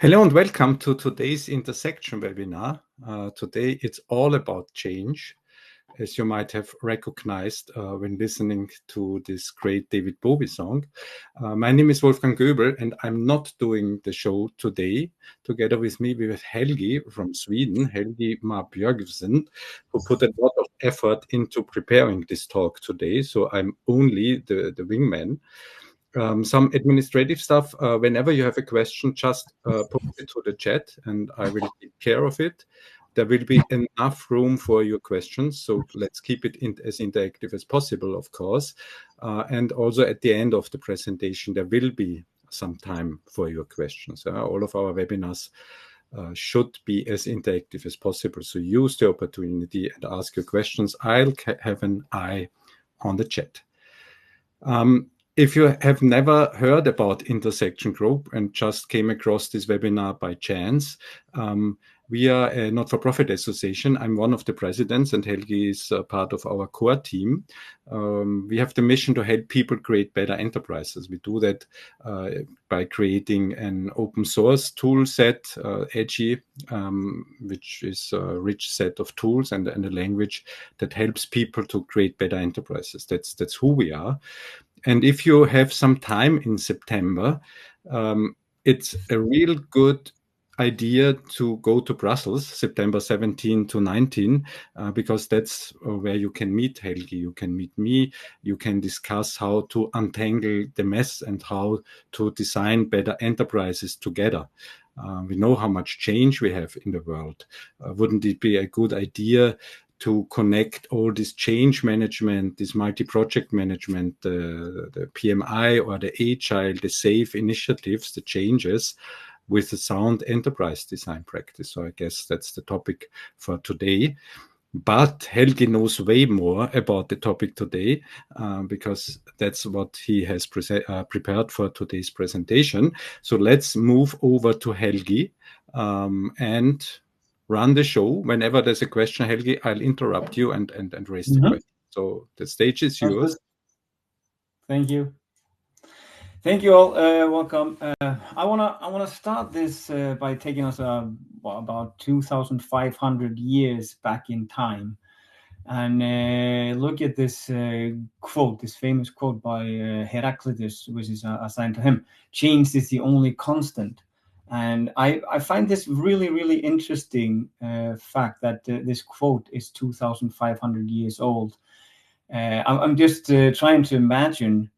Hello and welcome to today's intersection webinar. Today it's all about change, as you might have recognized when listening to this great David Bowie song. My name is Wolfgang Göbel and I'm not doing the show today. Together with me we have Helgi from Sweden, Helgi Ma Björgsen, who put a lot of effort into preparing this talk today. So I'm only the wingman. Some administrative stuff. Whenever you have a question, just post it to the chat and I will take care of it. There will be enough room for your questions, so let's keep it as interactive as possible, of course. And also at the end of the presentation, there will be some time for your questions. All of our webinars should be as interactive as possible. So use the opportunity and ask your questions. I'll have an eye on the chat. If you have never heard about Intersection Group and just came across this webinar by chance, we are a not-for-profit association. I'm one of the presidents and Helgi is part of our core team. We have the mission to help people create better enterprises. We do that by creating an open source tool set, EDGY, which is a rich set of tools and a language that helps people to create better enterprises. That's who we are. And if you have some time in September, it's a real good idea to go to Brussels, September 17 to 19, because that's where you can meet Helgi, you can meet me, you can discuss how to untangle the mess and how to design better enterprises together. We know how much change we have in the world. Wouldn't it be a good idea to connect all this change management, this multi-project management, the PMI or the agile, the SAFE initiatives, the changes with the sound enterprise design practice? So I guess that's the topic for today. But Helgi knows way more about the topic today because that's what he has prepared for today's presentation. So let's move over to Helgi and run the show. Whenever there's a question, Helgi, I'll interrupt you and raise the question. So the stage is yours. Thank you. Thank you all. Welcome. I wanna start this by taking us about 2,500 years back in time, and look at this quote, this famous quote by Heraclitus, which is assigned to him: "Change is the only constant." And I find this really, really interesting fact that this quote is 2,500 years old. I'm just trying to imagine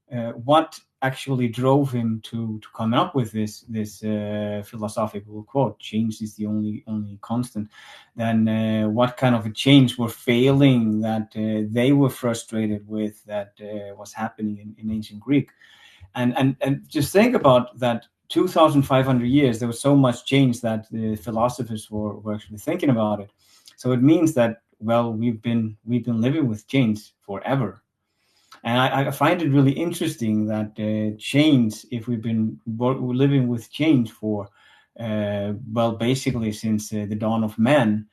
what actually drove him to come up with this philosophical quote: "Change is the only constant." Then what kind of a change were failing that they were frustrated with that was happening in ancient Greek, and just think about that. 2,500 years, there was so much change that the philosophers were actually thinking about it. So it means that, well, we've been living with change forever. And I find it really interesting that change, if we've been living with change for, well, basically since the dawn of man,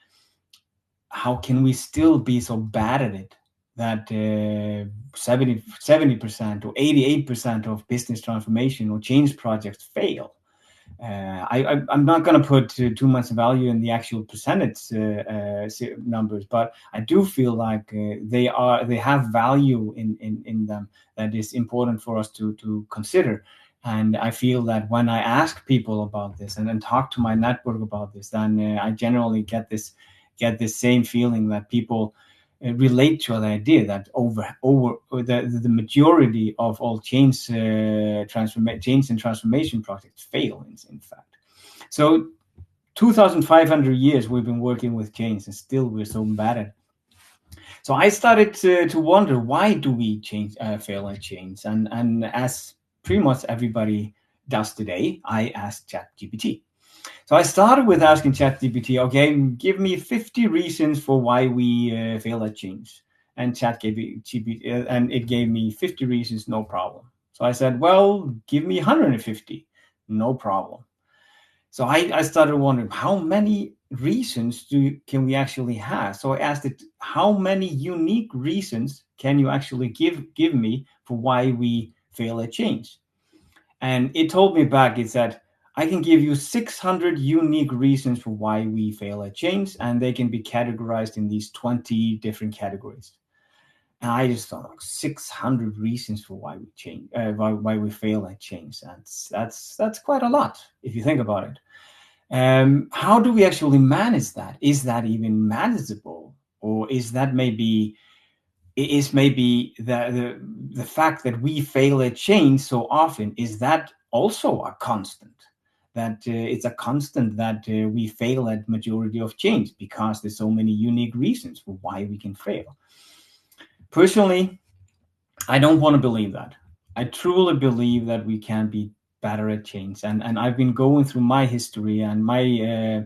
how can we still be so bad at it that 70% or 88% of business transformation or change projects fail? I'm not going to put too much value in the actual percentage numbers, but I do feel like they have value in them that is important for us to consider. And I feel that when I ask people about this and then talk to my network about this, then I generally get this same feeling that people relate to the idea that the majority of all change and transformation projects fail, in fact. So 2,500 years we've been working with change and still we're so bad at it. So I started to wonder, why do we fail at change? And as pretty much everybody does today, I asked ChatGPT. So I started with asking ChatGPT, okay, give me 50 reasons for why we fail at change. And ChatGPT, and it gave me 50 reasons, no problem. So I said, well, give me 150, no problem. So I started wondering, how many reasons can we actually have? So I asked it, how many unique reasons can you actually give me for why we fail at change? And it told me back, it said, I can give you 600 unique reasons for why we fail at change, and they can be categorized in these 20 different categories. And I just thought, like, 600 reasons for why we change, why we fail at change. That's quite a lot if you think about it. How do we actually manage that? Is that even manageable, or is that maybe the fact that we fail at change so often, is that also a constant? That it's a constant that we fail at majority of change because there's so many unique reasons for why we can fail. Personally, I don't want to believe that. I truly believe that we can be better at change, and I've been going through my history and my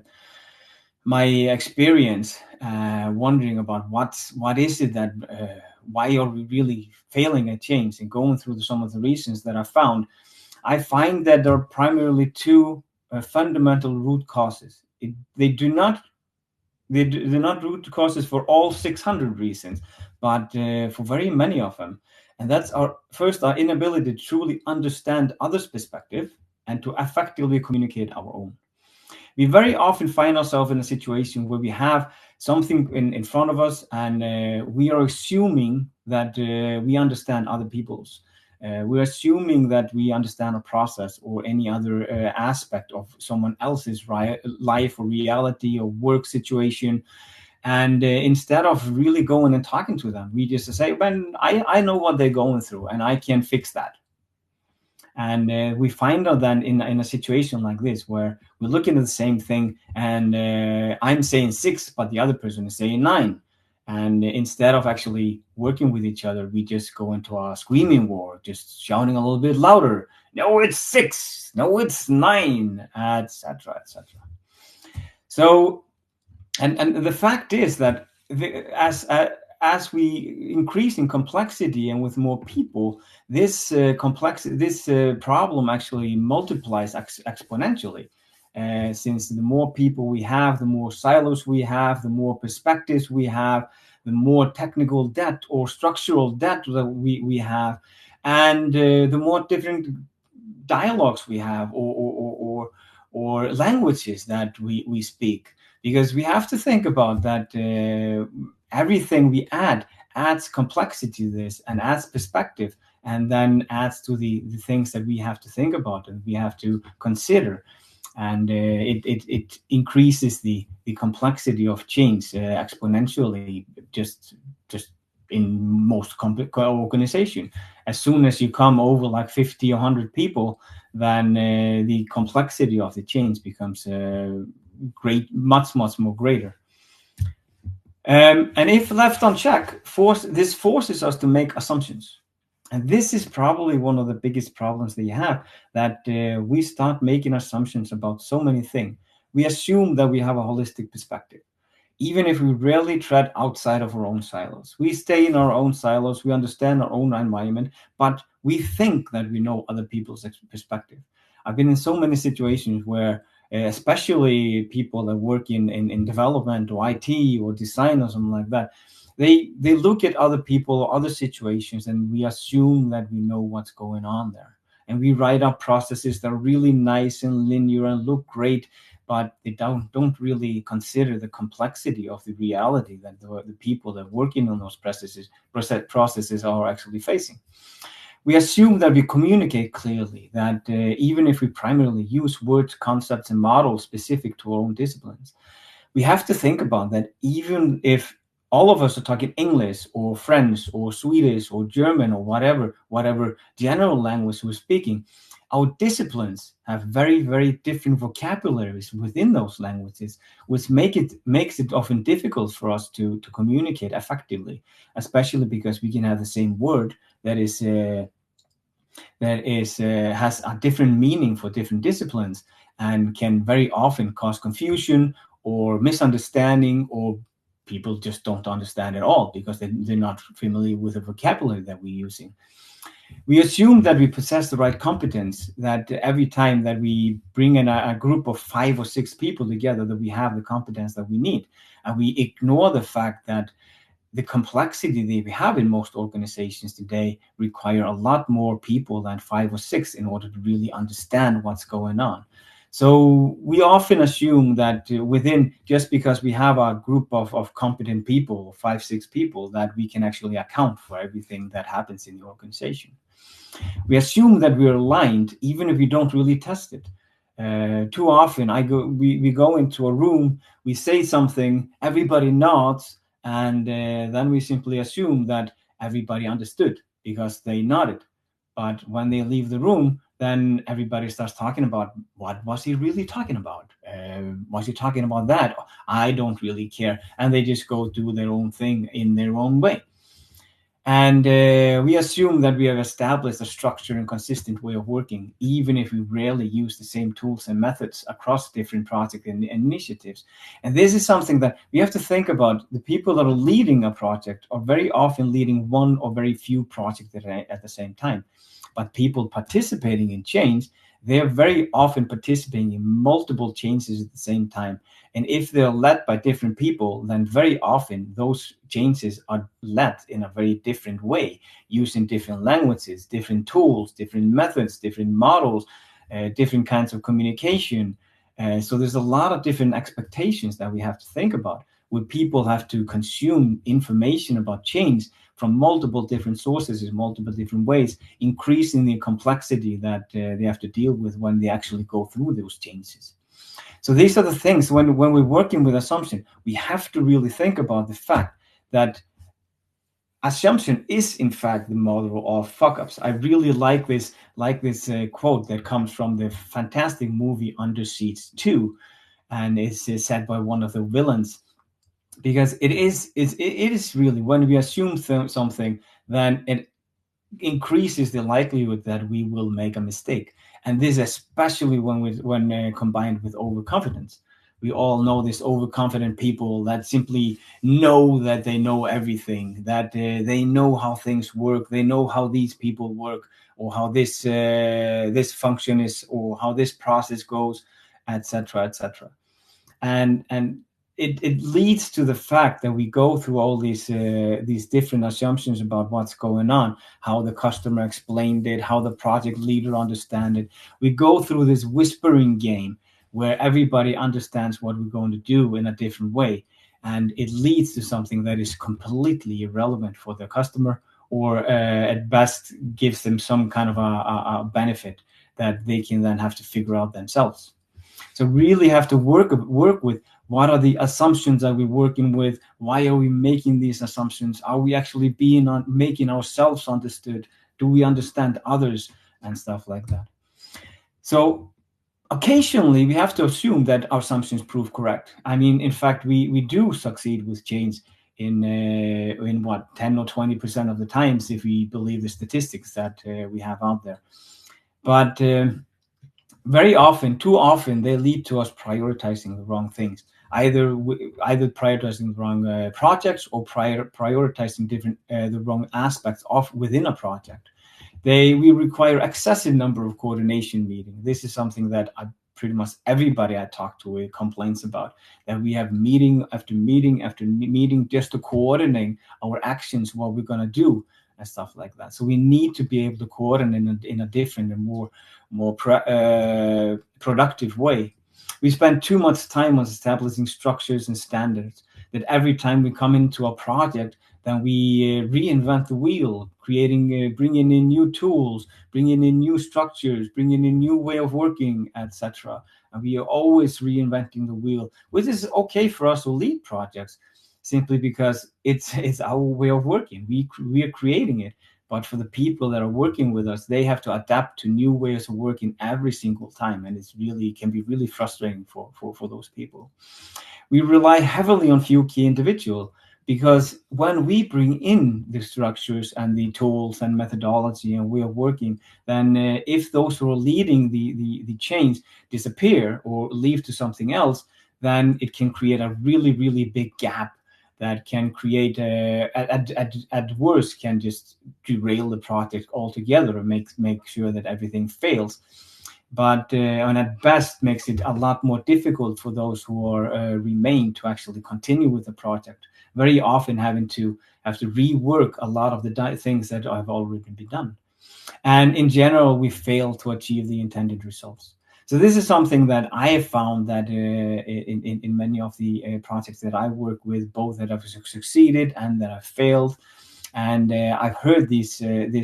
experience, wondering about what is it that why are we really failing at change, and going through some of the reasons that I found. I find that there are primarily two fundamental root causes. They're not root causes for all 600 reasons, but for very many of them. And that's our inability to truly understand others' perspective and to effectively communicate our own. We very often find ourselves in a situation where we have something in front of us, and we are assuming that we understand other people's. We're assuming that we understand a process or any other aspect of someone else's life or reality or work situation. And instead of really going and talking to them, we just say, "Man, I know what they're going through and I can fix that." And we find out then in a situation like this, where we're looking at the same thing, and I'm saying 6, but the other person is saying 9. And instead of actually working with each other, we just go into a screaming war, just shouting a little bit louder. No, it's 6. No, it's 9, etc., etc. So, and the fact is that as we increase in complexity and with more people, this problem actually multiplies exponentially. Since the more people we have, the more silos we have, the more perspectives we have, the more technical debt or structural debt that we have, and the more different dialogues we have, or languages that we speak. Because we have to think about that everything we adds complexity to this, and adds perspective, and then adds to the things that we have to think about and we have to consider. And it increases the complexity of change exponentially, just in most complex organization. As soon as you come over like 50 or 100 people, then the complexity of the change becomes much more greater. And if left unchecked, this forces us to make assumptions. And this is probably one of the biggest problems that you have, that we start making assumptions about so many things. We assume that we have a holistic perspective, even if we rarely tread outside of our own silos. We stay in our own silos, we understand our own environment, but we think that we know other people's perspective. I've been in so many situations where especially people that work in development or IT or design or something like that, they look at other people or other situations, and we assume that we know what's going on there. And we write up processes that are really nice and linear and look great, but they don't really consider the complexity of the reality that the people that are working on those processes are actually facing. We assume that we communicate clearly, that even if we primarily use words, concepts, and models specific to our own disciplines, we have to think about that even if all of us are talking English or French or Swedish or German or whatever general language we're speaking, our disciplines have very, very different vocabularies within those languages, which makes it often difficult for us to communicate effectively, especially because we can have the same word that has a different meaning for different disciplines, and can very often cause confusion or misunderstanding, or people just don't understand at all because they're not familiar with the vocabulary that we're using. We assume that we possess the right competence, that every time that we bring in a group of 5 or 6 people together, that we have the competence that we need. And we ignore the fact that the complexity that we have in most organizations today require a lot more people than 5 or 6 in order to really understand what's going on. So we often assume that within, just because we have a group of competent people, 5-6 people, that we can actually account for everything that happens in the organization. We assume that we're aligned even if we don't really test it. Too often we go into a room, we say something, everybody nods, and then we simply assume that everybody understood because they nodded. But when they leave the room, then everybody starts talking about, what was he really talking about? Was he talking about that? I don't really care. And they just go do their own thing in their own way. And we assume that we have established a structured and consistent way of working, even if we rarely use the same tools and methods across different projects and initiatives. And this is something that we have to think about. The people that are leading a project are very often leading one or very few projects at the same time. But people participating in change, they're very often participating in multiple changes at the same time. And if they're led by different people, then very often those changes are led in a very different way, using different languages, different tools, different methods, different models, different kinds of communication. So there's a lot of different expectations that we have to think about, where people have to consume information about change from multiple different sources in multiple different ways, increasing the complexity that they have to deal with when they actually go through those changes. So these are the things, when we're working with assumption, we have to really think about the fact that assumption is in fact the model of fuck-ups. I really like this quote that comes from the fantastic movie Under Siege 2, and it's said by one of the villains, because it is really, when we assume something, then it increases the likelihood that we will make a mistake. And this especially when combined with overconfidence. We all know this overconfident people that simply know that they know everything, that they know how things work, they know how these people work, or how this function is, or how this process goes, etc., etc. And it leads to the fact that we go through all these different assumptions about what's going on, how the customer explained it, how the project leader understands it. We go through this whispering game where everybody understands what we're going to do in a different way, and it leads to something that is completely irrelevant for the customer, or at best gives them some kind of a benefit that they can then have to figure out themselves. So really have to work with, what are the assumptions that we're working with? Why are we making these assumptions? Are we actually making ourselves understood? Do we understand others, and stuff like that? So occasionally we have to assume that our assumptions prove correct. I mean, in fact, we do succeed with change in what, 10 or 20% of the times, if we believe the statistics that we have out there. But very often, too often, they lead to us prioritizing the wrong things, either prioritizing the wrong projects, or prioritizing the wrong aspects of within a project. We require excessive number of coordination meetings. This is something that pretty much everybody I talk to complains about, that we have meeting after meeting after meeting just to coordinate our actions, what we're going to do, and stuff like that. So we need to be able to coordinate in a different and more productive way. We spend too much time on establishing structures and standards, that every time we come into a project, then we reinvent the wheel, bringing in new tools, bringing in new structures, bringing in new way of working, etc. And we are always reinventing the wheel, which is okay for us who lead projects, simply because it's our way of working. We are creating it. But for the people that are working with us, they have to adapt to new ways of working every single time, and can be really frustrating for those people. We rely heavily on few key individuals, because when we bring in the structures and the tools and methodology and way of working, then if those who are leading the change disappear or leave to something else, then it can create a really, really big gap that can create, at worst, can just derail the project altogether and make sure that everything fails. But and at best makes it a lot more difficult for those who are remain to actually continue with the project, very often having to rework a lot of the things that have already been done. And in general, we fail to achieve the intended results. So this is something that I have found that in many of the projects that I work with, both that have succeeded and that have failed. And I've heard this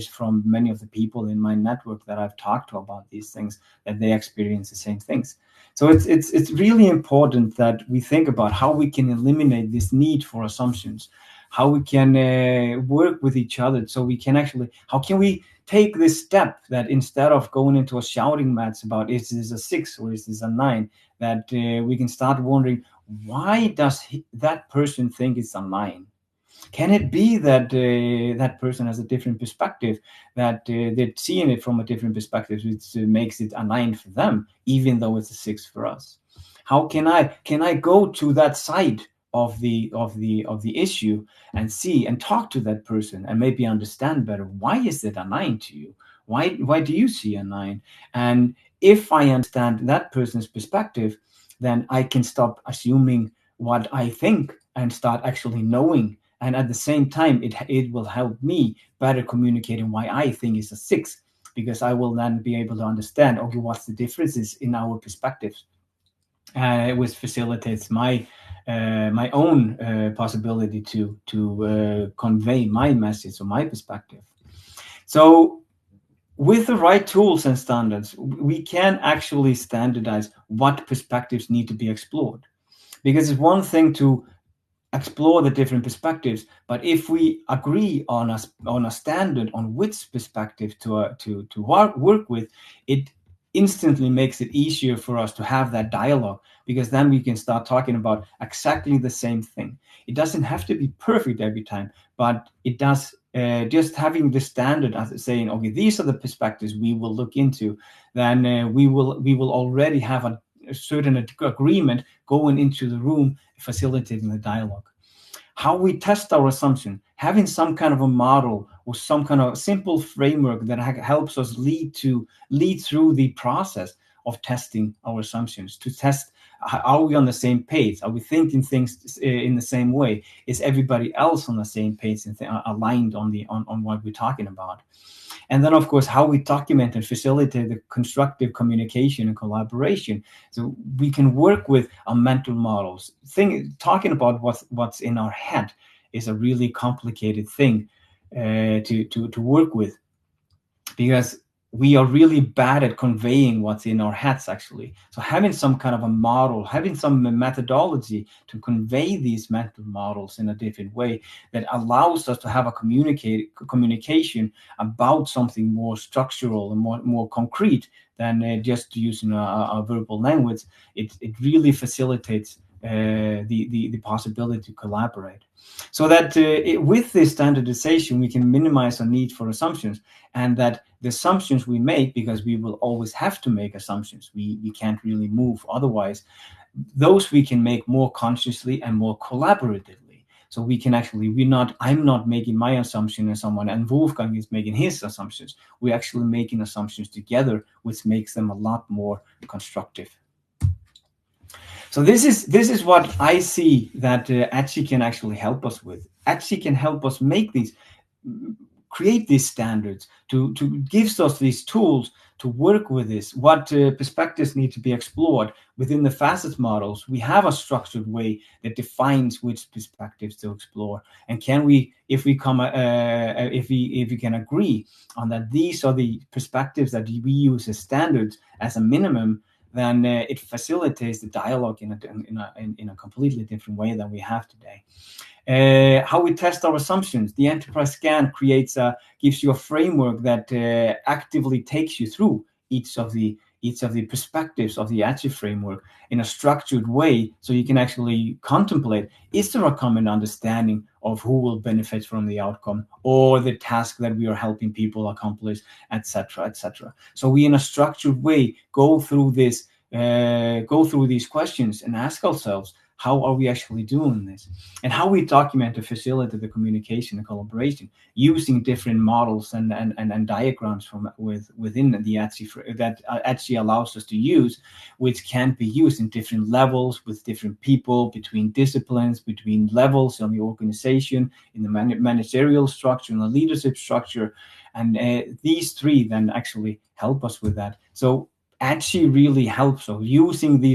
from many of the people in my network that I've talked to about these things, that they experience the same things. So it's really important that we think about how we can eliminate this need for assumptions, how we can work with each other, so we can actually, how can we take this step that instead of going into a shouting match about is this a 6 or is this a 9, that we can start wondering, why does that person think it's a 9? Can it be that that person has a different perspective, that they're seeing it from a different perspective, which makes it a 9 for them, even though it's a 6 for us? How can I go to that side of the issue and see and talk to that person and maybe understand better, why is it a 9 to you? Why do you see a 9? And if I understand that person's perspective, then I can stop assuming what I think and start actually knowing. And at the same time, it will help me better communicating why I think it's a 6, because I will then be able to understand, okay, what's the differences in our perspectives, which facilitates my own possibility to convey my message or my perspective. So with the right tools and standards, we can actually standardize what perspectives need to be explored. Because it's one thing to explore the different perspectives, but if we agree on a standard on which perspective to work with, it instantly makes it easier for us to have that dialogue, because then we can start talking about exactly the same thing. It doesn't have to be perfect every time, but it does. Just having the standard as saying, okay, these are the perspectives we will look into, then we will already have a certain agreement going into the room, facilitating the dialogue. How we test our assumption, having some kind of a model or some kind of simple framework that helps us lead through the process of testing our assumptions, to test, are we on the same page? Are we thinking things in the same way? Is everybody else on the same page and aligned on what we're talking about? And then, of course, how we document and facilitate the constructive communication and collaboration. So we can work with our mental models. Talking about what's in our head is a really complicated thing to work with, because we are really bad at conveying what's in our heads, actually. So having some kind of a model, having some methodology to convey these mental models in a different way that allows us to have a communication about something more structural and more concrete than just using a verbal language, it really facilitates the possibility to collaborate. So that with this standardization, we can minimize our need for assumptions, and that the assumptions we make, because we will always have to make assumptions, we can't really move otherwise, those we can make more consciously and more collaboratively. So we can actually, I'm not making my assumption as someone, and Wolfgang is making his assumptions. We're actually making assumptions together, which makes them a lot more constructive. So this is what I see that EDGY can actually help us with. EDGY can help us create these standards, to gives us these tools to work with this. What perspectives need to be explored within the facet models? We have a structured way that defines which perspectives to explore. And can we, if we can agree on that these are the perspectives that we use as standards as a minimum, then it facilitates the dialogue in a completely different way than we have today. How we test our assumptions. The enterprise scan gives you a framework that actively takes you through each of the perspectives of the EDGY framework in a structured way, so you can actually contemplate, is there a common understanding of who will benefit from the outcome or the task that we are helping people accomplish, etc., etc. So we, in a structured way, go through these questions and ask ourselves, how are we actually doing this? And how we document to facilitate the communication and collaboration using different models and diagrams within the EDGY that EDGY allows us to use, which can be used in different levels with different people, between disciplines, between levels on the organization, in the managerial structure, and the leadership structure. And these three then actually help us with that. So EDGY really helps of using the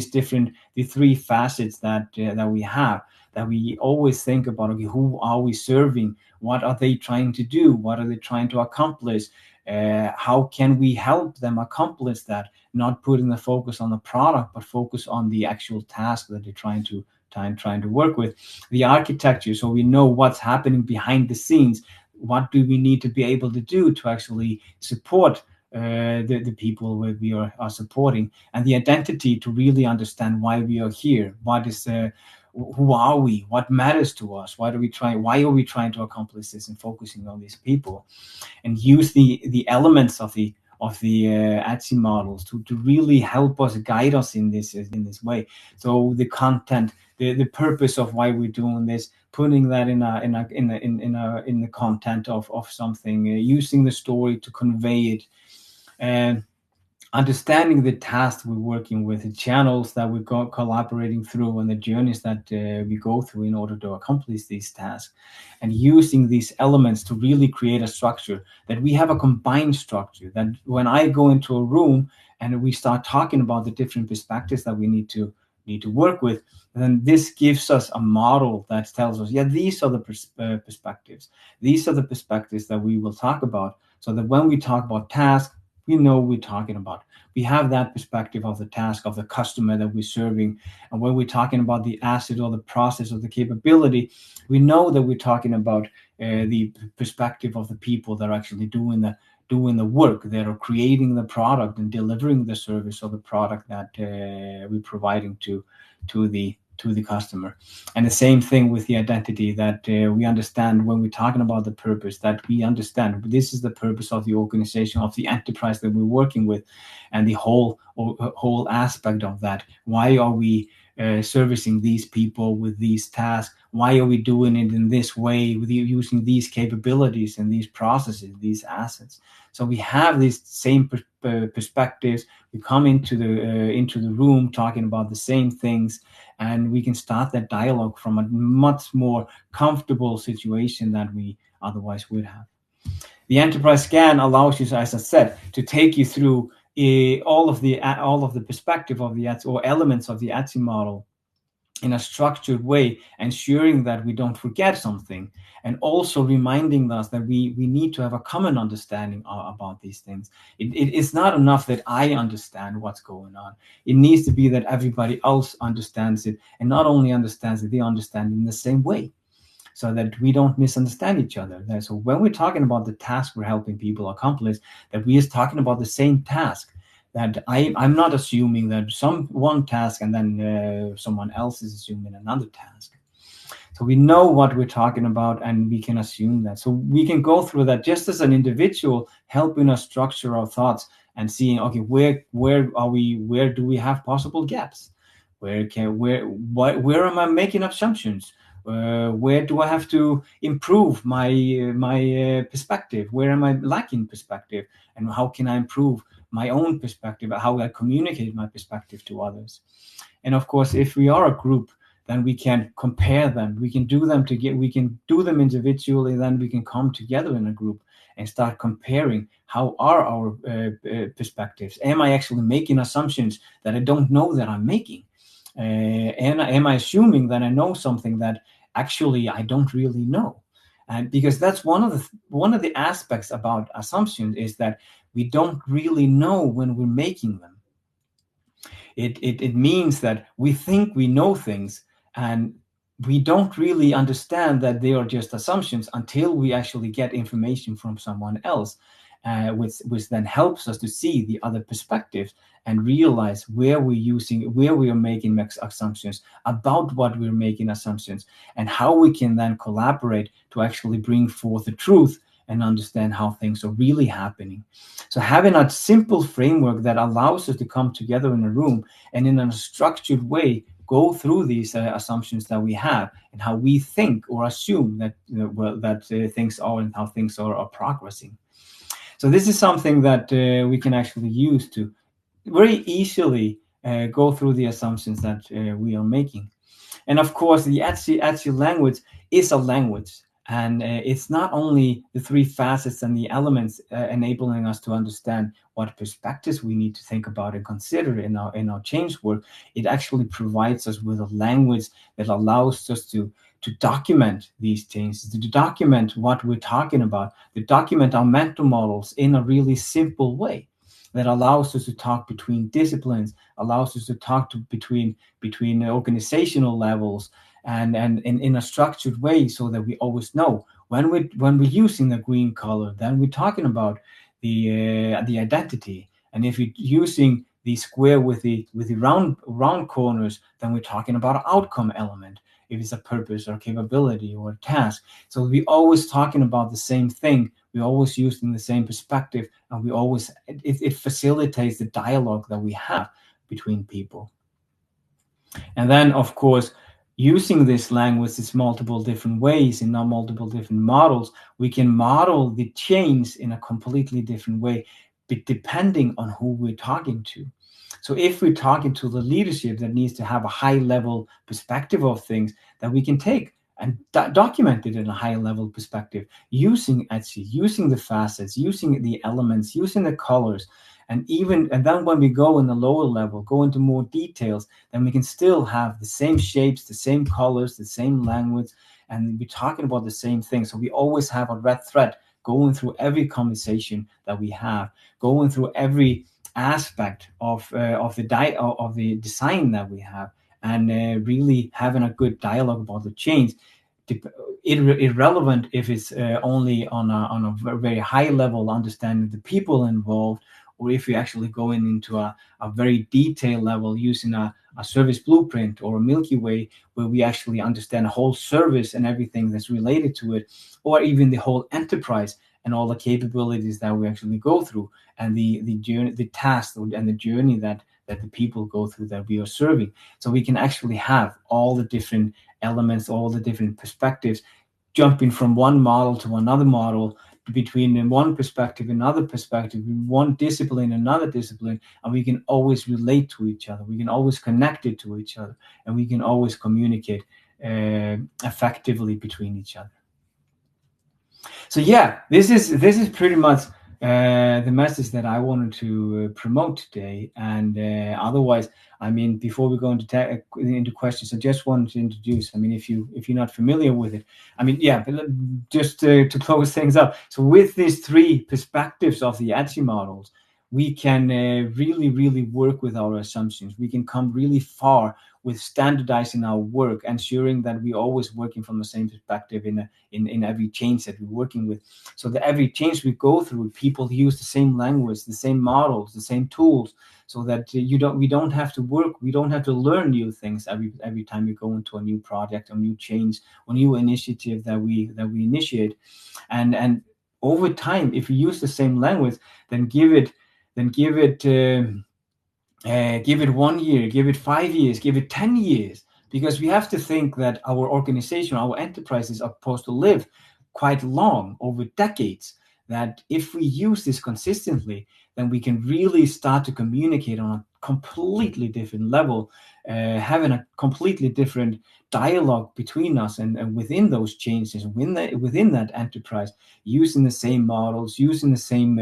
three facets that we have, that we always think about. Okay, who are we serving? What are they trying to do? What are they trying to accomplish? How can we help them accomplish that? Not putting the focus on the product, but focus on the actual task that they're trying to work with. The architecture, so we know what's happening behind the scenes. What do we need to be able to do to actually support the people we are supporting, and the identity, to really understand why we are here. What is who are we? What matters to us? Why are we trying to accomplish this, and focusing on these people, and use the elements of the EDGY models to really help us, guide us in this way. So the content, the purpose of why we're doing this, putting that in the content of something, using the story to convey it, and understanding the tasks we're working with, the channels that we're collaborating through, and the journeys that we go through in order to accomplish these tasks, and using these elements to really create a structure, that we have a combined structure, that when I go into a room and we start talking about the different perspectives that we need to work with, then this gives us a model that tells us, yeah, these are the perspectives. These are the perspectives that we will talk about, so that when we talk about tasks, we know we're talking about. We have that perspective of the task, of the customer that we're serving. And when we're talking about the asset or the process or the capability, we know that we're talking about the perspective of the people that are actually doing the work, that are creating the product and delivering the service or the product that we're providing to the customer. And the same thing with the identity, that we understand when we're talking about the purpose, that we understand this is the purpose of the organization, of the enterprise that we're working with, and the whole aspect of that. Why are we servicing these people with these tasks? Why are we doing it in this way, with using these capabilities and these processes, these assets? So we have these same perspectives. We come into the room talking about the same things, and we can start that dialogue from a much more comfortable situation than we otherwise would have. The enterprise scan allows you, as I said, to take you through all of the perspective of the EDGY, or elements of the EDGY model, in a structured way, ensuring that we don't forget something, and also reminding us that we need to have a common understanding about these things. It's not enough that I understand what's going on. It needs to be that everybody else understands it, and not only understands it, they understand it in the same way, so that we don't misunderstand each other. So when we're talking about the task we're helping people accomplish, that we is talking about the same task, that I'm not assuming that one task and then someone else is assuming another task. So we know what we're talking about, and we can assume that. So we can go through that just as an individual, helping us structure our thoughts and seeing, okay, where are we? Where do we have possible gaps? Where am I making assumptions? Where do I have to improve my perspective? Where am I lacking perspective? And how can I improve my own perspective, how I communicate my perspective to others? And of course, if we are a group, then we can compare them. We can do them we can do them individually, then we can come together in a group and start comparing how are our perspectives. Am I actually making assumptions that I don't know that I'm making? And am I assuming that I know something that actually I don't really know? And because that's one of the aspects about assumptions, is that we don't really know when we're making them. It means that we think we know things, and we don't really understand that they are just assumptions until we actually get information from someone else, which then helps us to see the other perspectives and realize where we are making assumptions about what we're making assumptions, and how we can then collaborate to actually bring forth the truth and understand how things are really happening. So having a simple framework that allows us to come together in a room and in a structured way go through these assumptions that we have, and how we think or assume that things are, and how things are progressing. So this is something that we can actually use to very easily go through the assumptions that we are making. And of course, the EDGY language is a language, And it's not only the three facets and the elements enabling us to understand what perspectives we need to think about and consider in our change work. It actually provides us with a language that allows us to document these changes, to document what we're talking about, to document our mental models in a really simple way that allows us to talk between disciplines, allows us to talk between organizational levels, and in a structured way, so that we always know when we're using the green color, then we're talking about the identity, and if you're using the square with the round corners, then we're talking about an outcome element, if it's a purpose or capability or a task. So we're always talking about the same thing, we're always using the same perspective, and we always it facilitates the dialogue that we have between people. And then, of course, using this language in multiple different ways, in multiple different models, we can model the change in a completely different way, depending on who we're talking to. So if we're talking to the leadership that needs to have a high level perspective of things, that we can take and document it in a high level perspective, using EDGY, using the facets, using the elements, using the colors. And then when we go in the lower level, go into more details, then we can still have the same shapes, the same colors, the same language, and we're talking about the same thing. So we always have a red thread going through every conversation that we have, going through every aspect of the design that we have, and really having a good dialogue about the change. Irrelevant if it's only on a very high level understanding the people involved, or if you're actually going into a very detailed level using a service blueprint or a Milky Way, where we actually understand a whole service and everything that's related to it, or even the whole enterprise and all the capabilities that we actually go through, and the journey, the task, and the journey that the people go through that we are serving. So we can actually have all the different elements, all the different perspectives, jumping from one model to another model, between one perspective, another perspective, one discipline, another discipline, and we can always relate to each other. We can always connect it to each other, and we can always communicate effectively between each other. So yeah, this is pretty much the message that I wanted to promote today. And otherwise, I mean, before we go into questions, I just wanted to introduce. I mean, if you're not familiar with it, I mean, yeah, but just to close things up. So with these three perspectives of the EDGY models, we can really work with our assumptions. We can come really far with standardizing our work, ensuring that we're always working from the same perspective in every change that we're working with. So that every change we go through, people use the same language, the same models, the same tools, so that we don't have to work, we don't have to learn new things every time we go into a new project or new change or new initiative that we initiate. And over time, if we use the same language, then give it 1 year, give it 5 years, give it 10 years, because we have to think that our organization, our enterprises are supposed to live quite long, over decades, that if we use this consistently, then we can really start to communicate on a completely different level, having a completely different dialogue between us and within those changes, within that enterprise, using the same models, using the same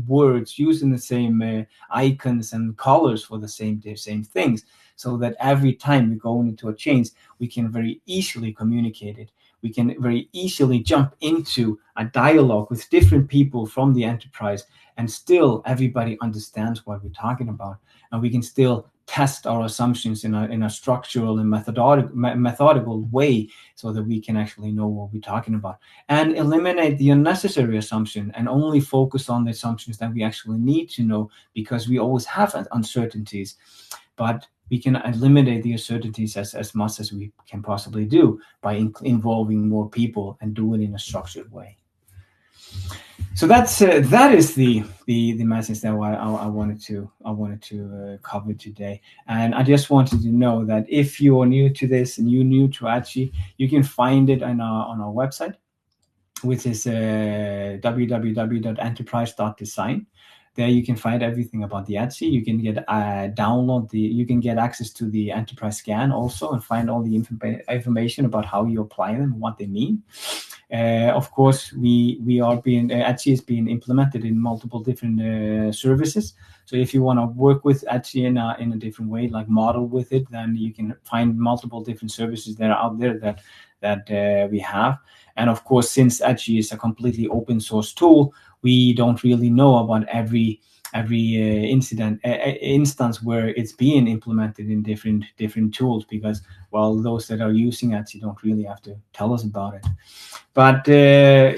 words, using the same icons and colors for the same things, so that every time we go into a change, we can very easily communicate it. We can very easily jump into a dialogue with different people from the enterprise, and still everybody understands what we're talking about, and we can still test our assumptions in a structural and methodical way, so that we can actually know what we're talking about, and eliminate the unnecessary assumption, and only focus on the assumptions that we actually need to know, because we always have uncertainties. But we can eliminate the uncertainties as much as we can possibly do by involving more people and do it in a structured way. So that is the message that I wanted to cover today. And I just wanted to know that if you are new to this and you're new to EDGY, you can find it on our website, which is www.enterprise.design. There you can find everything about the EDGY. You can get you can get access to the enterprise scan also, and find all the information about how you apply them and what they mean. Of course, EDGY is being implemented in multiple different services. So if you want to work with EDGY in a different way, like model with it, then you can find multiple different services that are out there that we have. And of course, since EDGY is a completely open source tool, we don't really know about every instance where it's being implemented in different tools, because, well, those that are using EDGY don't really have to tell us about it. But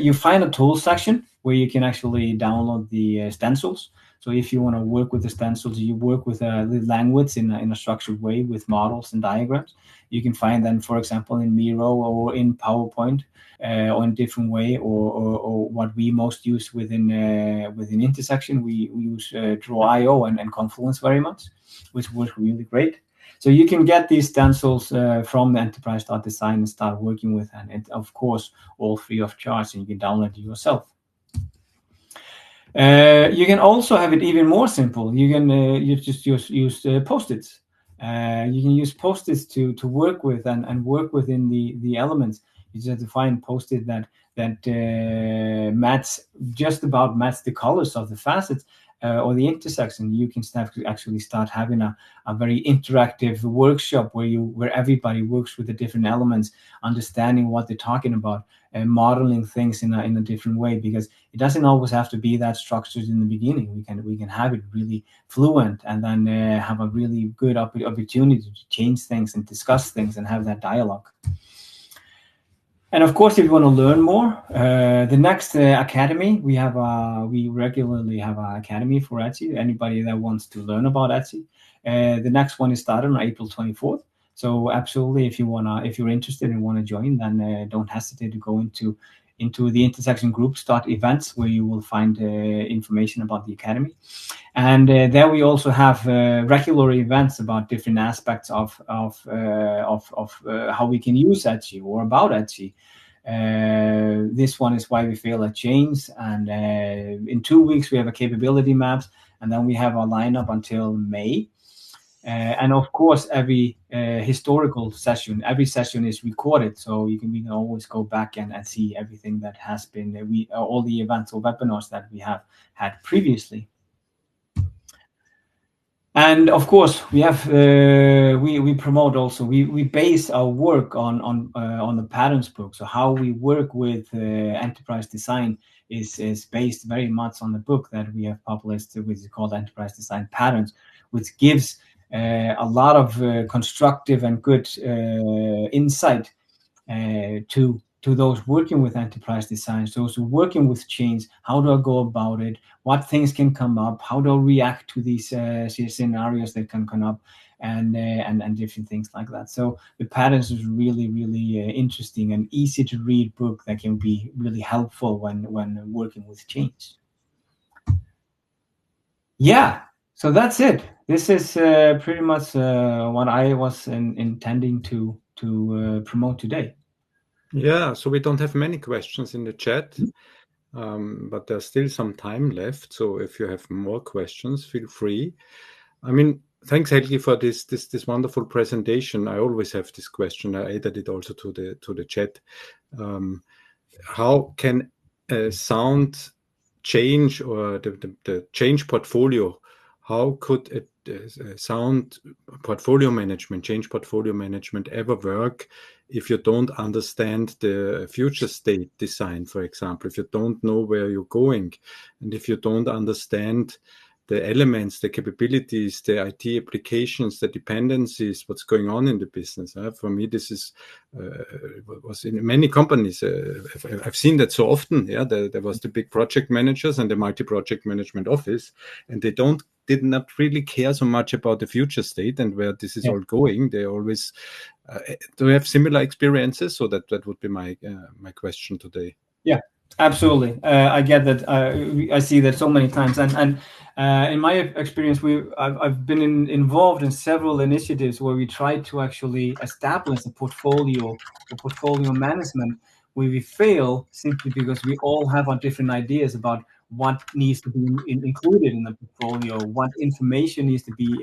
you find a tools section where you can actually download the stencils. So if you want to work with the stencils, you work with the language in a structured way with models and diagrams. You can find them, for example, in Miro or in PowerPoint, or in different way, or what we most use within Intersection. We use Draw.io and Confluence very much, which works really great. So you can get these stencils from the enterprise.design and start working with them. And of course, all free of charge, and you can download it yourself. You can also have it even more simple. You can you just use Post-its. You can use Post-its to work with and work within the elements. You just have to find Post-it that just about match the colors of the facets or the intersection. You can actually start having a very interactive workshop where everybody works with the different elements, understanding what they're talking about, and modeling things in a different way, because it doesn't always have to be that structured in the beginning. We can have it really fluent, and then have a really good opportunity to change things and discuss things and have that dialogue. And of course, if you want to learn more, the next academy we regularly have an academy for EDGY. Anybody that wants to learn about EDGY, the next one is started on April 24th. So absolutely, if you're interested and want to join, then don't hesitate to go into the Intersection Groups.events, where you will find information about the academy. And there we also have regular events about different aspects of how we can use EDGY or about EDGY. This one is why we fail at change, and in 2 weeks we have a capability maps, and then we have a lineup until May. And of course, every historical session, every session is recorded, so we can always go back and see everything that has been all the events or webinars that we have had previously. And of course, we have we promote also. We base our work on the patterns book. So how we work with enterprise design is based very much on the book that we have published, which is called Enterprise Design Patterns, which gives a lot of constructive and good insight to those working with enterprise design, those working with change. How do I go about it? What things can come up? How do I react to these scenarios that can come up, and different things like that. So the patterns is really, really interesting and easy to read book that can be really helpful when working with change. Yeah, so that's it. This is pretty much what I was intending to promote today. Yeah, so we don't have many questions in the chat, but there's still some time left. So if you have more questions, feel free. I mean, thanks, Helgi, for this wonderful presentation. I always have this question. I added it also to the chat. How can sound change, or the change portfolio? How could sound portfolio management, change portfolio management ever work if you don't understand the future state design, for example, if you don't know where you're going, and if you don't understand the elements, the capabilities, the IT applications, the dependencies, what's going on in the business. For me, this is was in many companies. I've seen that so often. Yeah, there was the big project managers and the multi-project management office, and they did not really care so much about the future state and where this is all going. They always do have similar experiences. So that would be my question today. Yeah. Absolutely, I get that. I see that so many times, and in my experience, I've been involved in several initiatives where we try to actually establish a portfolio management, where we fail simply because we all have our different ideas about what needs to be included in the portfolio, what information needs to be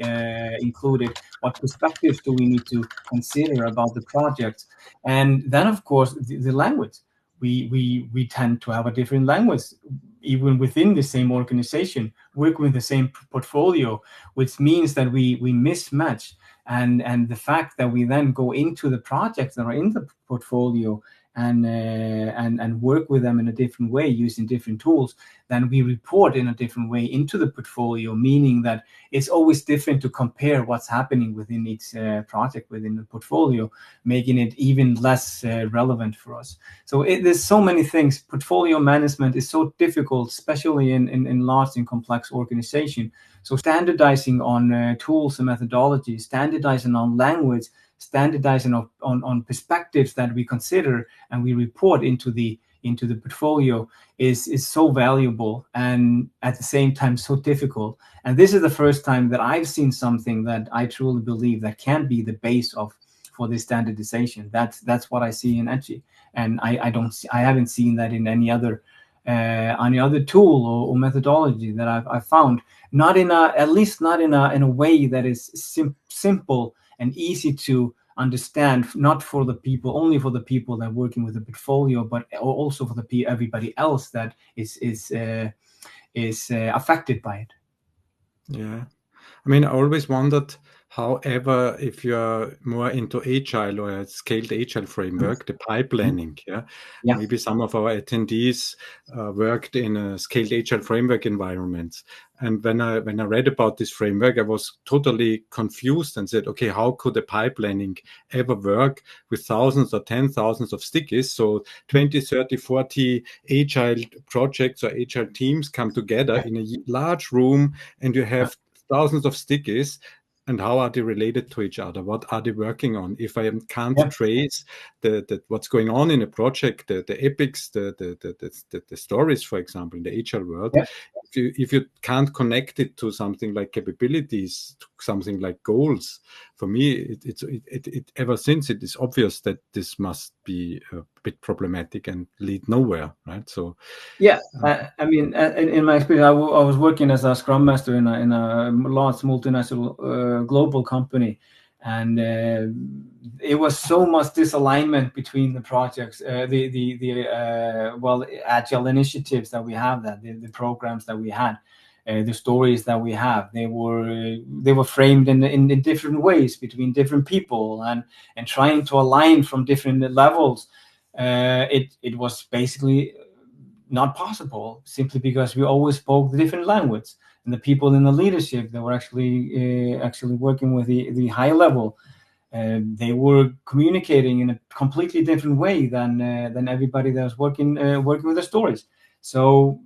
included, what perspectives do we need to consider about the project, and then of course the language. we tend to have a different language, even within the same organization, work with the same portfolio, which means that we mismatch. And the fact that we then go into the projects that are in the portfolio and work with them in a different way using different tools, then we report in a different way into the portfolio, meaning that it's always different to compare what's happening within each project within the portfolio, making it even less relevant for us. So there's so many things. Portfolio management is so difficult, especially in large and complex organization. So standardizing on tools and methodologies, standardizing on language, standardizing on perspectives that we consider and we report into the portfolio is so valuable, and at the same time so difficult. And this is the first time that I've seen something that I truly believe that can be the base for this standardization. That's what I see in EDGY, and I haven't seen that in any other tool or methodology that I've found. At least not in a way that is simple and easy to understand, not for the people, only for the people that are working with the portfolio, but also for everybody else that is affected by it. Yeah. I mean, I always wondered, however, if you're more into agile or a scaled agile framework, the pipelining, Yeah. maybe some of our attendees worked in a scaled agile framework environments. And when I read about this framework, I was totally confused and said, okay, how could a pipelining ever work with thousands or 10,000s of stickies? So 20, 30, 40 agile projects or agile teams come together in a large room, and you have thousands of stickies, and how are they related to each other? What are they working on? If I can't trace the what's going on in a project, the epics, the stories, for example, in the agile world, if you can't connect it to something like capabilities, to something like goals, for me, it ever since it is obvious that this must be a bit problematic and lead nowhere, right? So I mean, in my experience, I was working as a scrum master in a large multinational global company, and it was so much disalignment between the projects, agile initiatives that we have, the programs that we had, the stories that we have. They were framed in different ways between different people, and trying to align from different levels. It was basically not possible, simply because we always spoke the different language, and the people in the leadership that were actually working with the high level, they were communicating in a completely different way than everybody that was working with the stories. So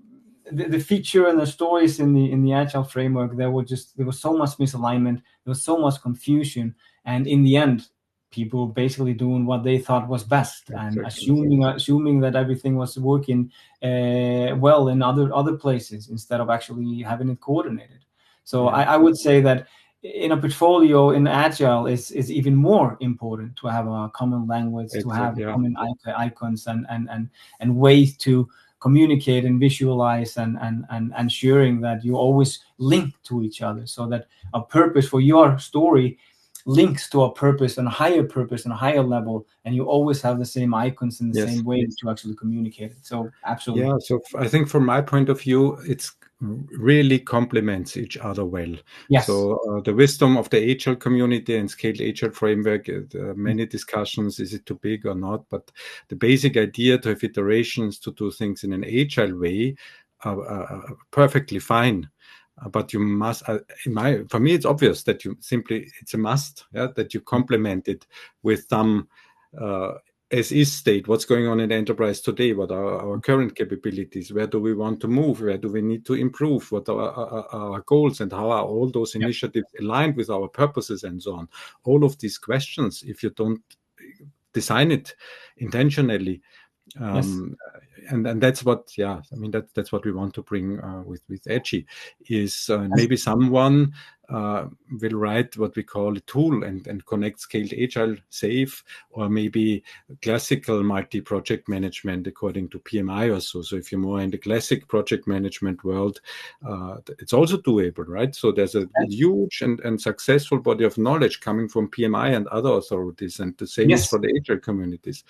the feature and the stories in the agile framework, there was so much misalignment, there was so much confusion, and in the end, people basically doing what they thought was best, and assuming that everything was working well in other places, instead of actually having it coordinated. So I would say that in a portfolio in agile is even more important to have a common language, to have common icons and ways to communicate and visualize, and ensuring that you always link to each other, so that a purpose for your story links to a purpose and a higher level, and you always have the same icons in the same way to actually communicate it. So absolutely. Yeah, so I think from my point of view, it's really complements each other well. So the wisdom of the agile community and scaled agile framework, many discussions, is it too big or not? But the basic idea to have iterations, to do things in an agile way, are perfectly fine. But you must, for me, it's obvious that it's a must, that you complement it with some as-is state. What's going on in the enterprise today? What are our current capabilities? Where do we want to move? Where do we need to improve? What are our goals, and how are all those initiatives aligned with our purposes and so on? All of these questions, if you don't design it intentionally, and that's what, I mean, that's what we want to bring with EDGY, is maybe someone will write what we call a tool and connect scaled agile, safe, or maybe classical multi-project management according to PMI or so. So if you're more in the classic project management world, it's also doable, right? So there's a huge and successful body of knowledge coming from PMI and other authorities, and the same is for the agile communities.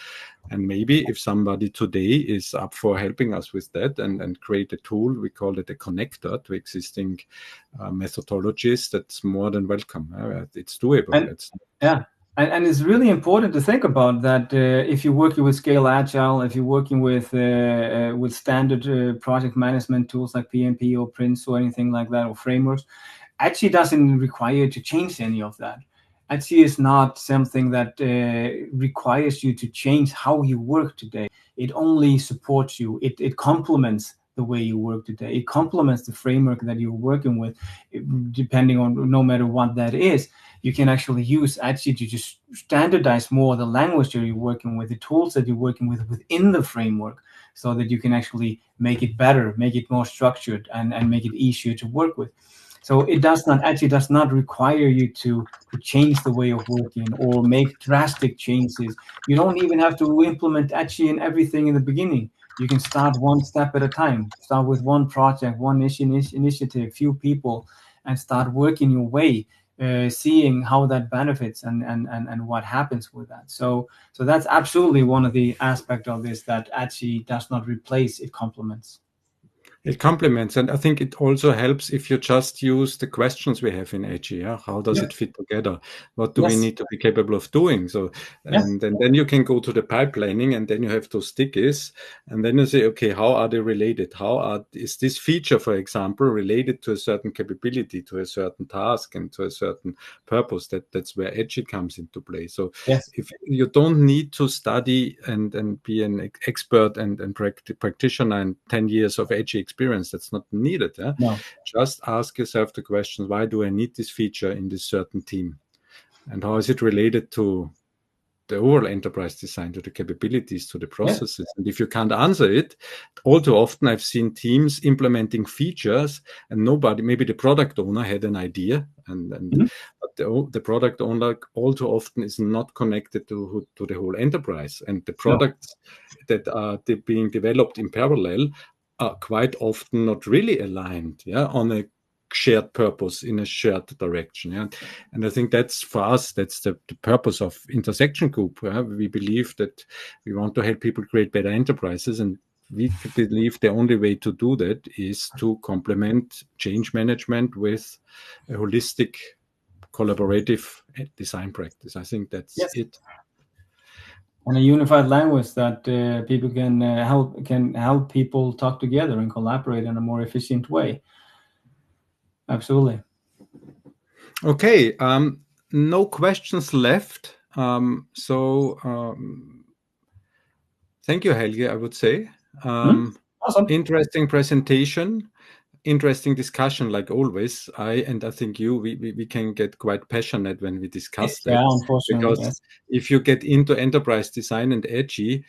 And maybe if somebody today is up for helping us with that and create a tool, we call it a connector to existing methodologies, that's more than welcome. It's doable. And it's really important to think about that. If you're working with Scale Agile, if you're working with standard project management tools like PMP or Prince or anything like that, or frameworks, actually doesn't require you to change any of that. Actually, is not something that requires you to change how you work today. It only supports you. It complements the way you work today. It complements the framework that you're working with, depending on no matter what that is. You can actually use actually to just standardize more the language that you're working with, the tools that you're working with within the framework, so that you can actually make it better, make it more structured, and make it easier to work with. So it does not require you to change the way of working or make drastic changes. You don't even have to implement actually in everything in the beginning. You can start one step at a time. Start with one project, one initiative, few people, and start working your way, seeing how that benefits and what happens with that. So that's absolutely one of the aspects of this that actually does not replace, it complements. It complements, and I think it also helps if you just use the questions we have in EDGY. Yeah? How does it fit together? What do we need to be capable of doing? So, and then you can go to the pipelining, and then you have those stickies, and then you say, okay, how are they related? Is this feature, for example, related to a certain capability, to a certain task, and to a certain purpose? That's where EDGY comes into play. So, if you don't need to study and be an expert and practitioner and 10 years of EDGY experience, that's not needed. No. Just ask yourself the question, why do I need this feature in this certain team? And how is it related to the overall enterprise design, to the capabilities, to the processes? And if you can't answer it, all too often I've seen teams implementing features and maybe the product owner had an idea, but the product owner all too often is not connected to the whole enterprise. And the products that are being developed in parallel are quite often not really aligned on a shared purpose in a shared direction. And I think that's, for us, that's the purpose of Intersection Group. We believe that we want to help people create better enterprises, and we believe the only way to do that is to complement change management with a holistic, collaborative design practice. I think that's it. And a unified language that people can help people talk together and collaborate in a more efficient way. Absolutely. Okay. No questions left. So thank you, Helge, I would say. Awesome. Interesting presentation. Interesting discussion, like always. I think we can get quite passionate when we discuss that. Unfortunately, because if you get into enterprise design and EDGY,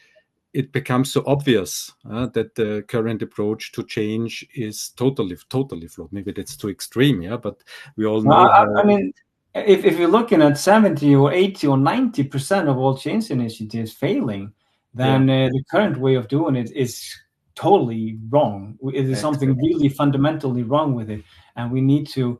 it becomes so obvious that the current approach to change is totally flawed. Maybe that's too extreme, but we all know. I mean, if you're looking at 70 or 80 or 90% of all change initiatives failing, then the current way of doing it is totally wrong. It is something really fundamentally wrong with it, and we need to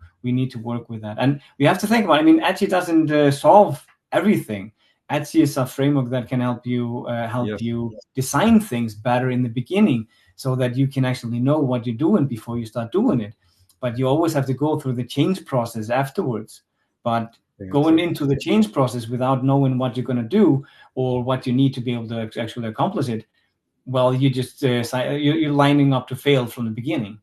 work with that. And we have to think about it. I mean, EDGY doesn't solve everything. EDGY is a framework that can help you design things better in the beginning, so that you can actually know what you're doing before you start doing it. But you always have to go through the change process afterwards. But going into the change process without knowing what you're going to do or what you need to be able to actually accomplish it, well, you just you're lining up to fail from the beginning.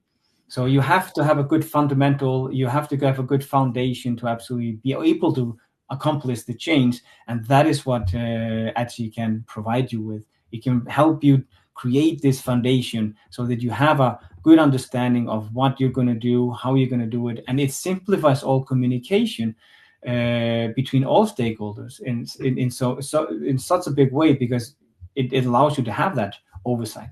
So you have to have a good fundamental. You have to have a good foundation to absolutely be able to accomplish the change, and that is what EDGY can provide you with. It can help you create this foundation so that you have a good understanding of what you're going to do, how you're going to do it, and it simplifies all communication between all stakeholders in such a big way, because it allows you to have that oversight.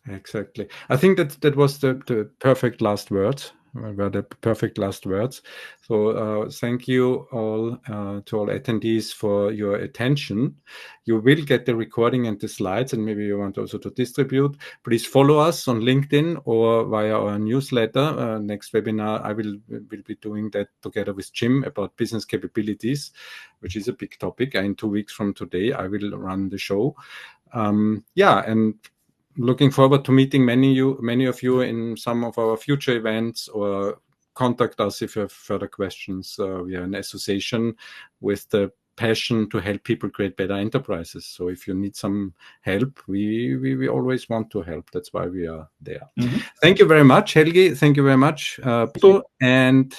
Exactly. I think that was the perfect last word. were the perfect last words. So thank you all to all attendees for your attention. You will get the recording and the slides, and maybe you want also to distribute. Please follow us on LinkedIn or via our newsletter. Next webinar, I will be doing that together with Jim about business capabilities, which is a big topic. In 2 weeks from today, I will run the show. And looking forward to meeting many of you in some of our future events, or contact us if you have further questions. We are an association with the passion to help people create better enterprises. So if you need some help, we always want to help. That's why we are there. Mm-hmm. Thank you very much, Helgi. Thank you very much, and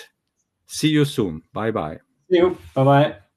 see you soon. Bye-bye. See you. Bye-bye.